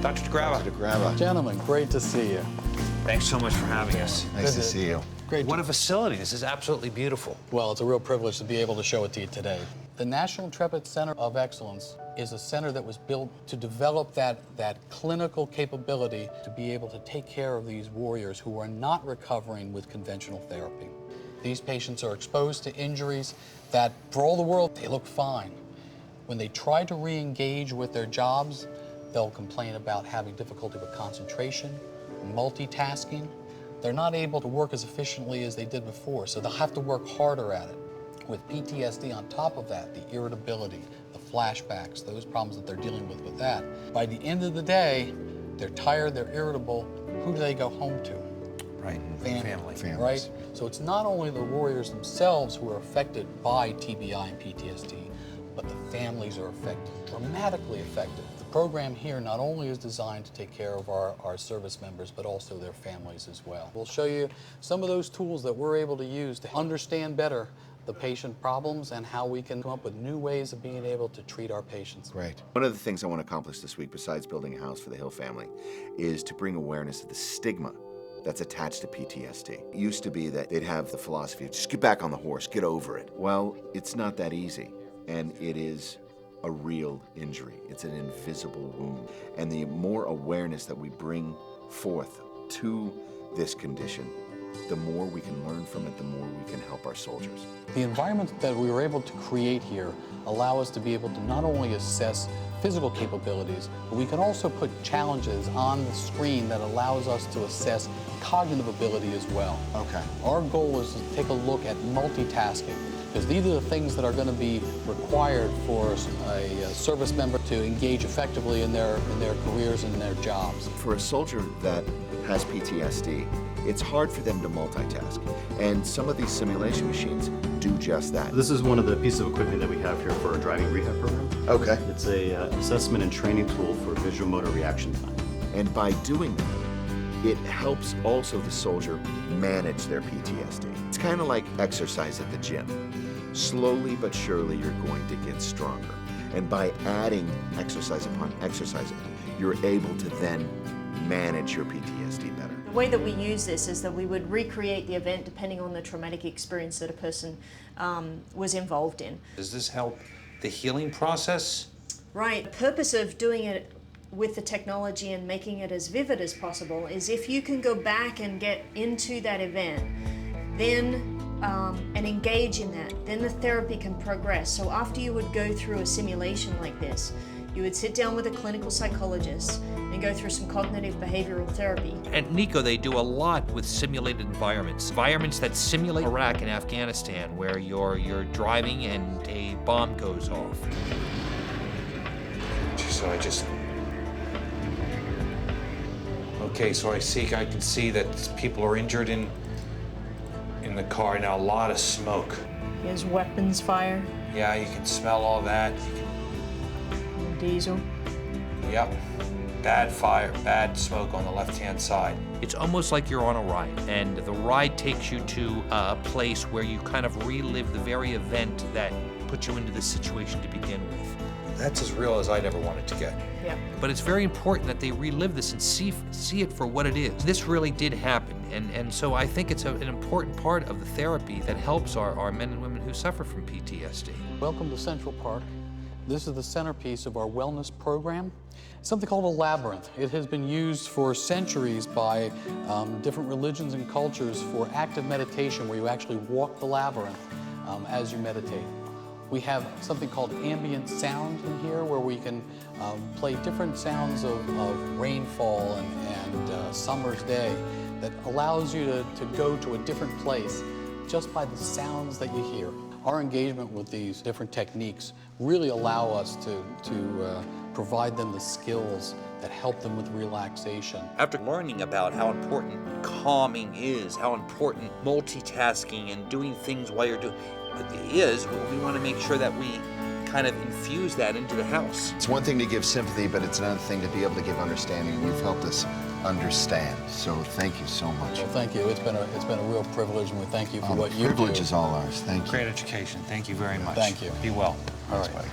Dr. DeGrava. Dr. DeGrava. Gentlemen, great to see you. Thanks so much for having us. Nice to see you. Great. What a facility. This is absolutely beautiful. Well, it's a real privilege to be able to show it to you today. The National Intrepid Center of Excellence is a center that was built to develop that clinical capability to be able to take care of these warriors who are not recovering with conventional therapy. These patients are exposed to injuries that, for all the world, they look fine. When they try to re-engage with their jobs, they'll complain about having difficulty with concentration, multitasking. They're not able to work as efficiently as they did before, so they'll have to work harder at it. With PTSD on top of that, the irritability, the flashbacks, those problems that they're dealing with that, by the end of the day, they're tired, they're irritable. Who do they go home to? Right, family. Right? So it's not only the warriors themselves who are affected by TBI and PTSD, but the families are affected, dramatically affected. The program here not only is designed to take care of our service members, but also their families as well. We'll show you some of those tools that we're able to use to understand better the patient problems and how we can come up with new ways of being able to treat our patients. Great. One of the things I want to accomplish this week, besides building a house for the Hill family, is to bring awareness of the stigma that's attached to PTSD. It used to be that they'd have the philosophy of just get back on the horse, get over it. Well, it's not that easy, and it is a real injury. It's an invisible wound. And the more awareness that we bring forth to this condition, the more we can learn from it, the more we can help our soldiers. The environment that we were able to create here allow us to be able to not only assess physical capabilities, but we can also put challenges on the screen that allows us to assess cognitive ability as well. Okay. Our goal is to take a look at multitasking, because these are the things that are going to be required for a service member to engage effectively in their careers and their jobs. For a soldier that has PTSD, it's hard for them to multitask. And some of these simulation machines do just that. This is one of the pieces of equipment that we have here for our driving rehab program. Okay. It's a assessment and training tool for visual motor reaction time. And by doing that, it helps also the soldier manage their PTSD. It's kind of like exercise at the gym. Slowly but surely, you're going to get stronger. And by adding exercise upon exercise, you're able to then manage your PTSD better. The way that we use this is that we would recreate the event depending on the traumatic experience that a person was involved in. Does this help the healing process? Right. The purpose of doing it with the technology and making it as vivid as possible is if you can go back and get into that event, then and engage in that, then the therapy can progress. So after you would go through a simulation like this, you would sit down with a clinical psychologist and go through some cognitive behavioral therapy. At NICO, they do a lot with simulated environments that simulate Iraq and Afghanistan, where you're driving and a bomb goes off. So okay, so I can see that people are injured in the car now. A lot of smoke. There's weapons fire. Yeah, you can smell all that. Diesel. Yep. Bad fire, bad smoke on the left-hand side. It's almost like you're on a ride, and the ride takes you to a place where you kind of relive the very event that put you into this situation to begin with. That's as real as I'd ever wanted to get. Yeah. But it's very important that they relive this and see it for what it is. This really did happen, and so I think it's an important part of the therapy that helps our men and women who suffer from PTSD. Welcome to Central Park. This is the centerpiece of our wellness program. It's something called a labyrinth. It has been used for centuries by different religions and cultures for active meditation, where you actually walk the labyrinth as you meditate. We have something called ambient sound in here, where we can play different sounds of rainfall and summer's day that allows you to go to a different place just by the sounds that you hear. Our engagement with these different techniques really allow us to provide them the skills that help them with relaxation. After learning about how important calming is, how important multitasking and doing things while you're doing it is, we want to make sure that we kind of infuse that into the house. It's one thing to give sympathy, but it's another thing to be able to give understanding. You've helped us understand, so thank you so much. Well, thank you. It's been a real privilege, and we thank you for what you do. The privilege is all ours. Thank you. Great education. Thank you very much. Thank you. Be well. All Thanks, right. buddy.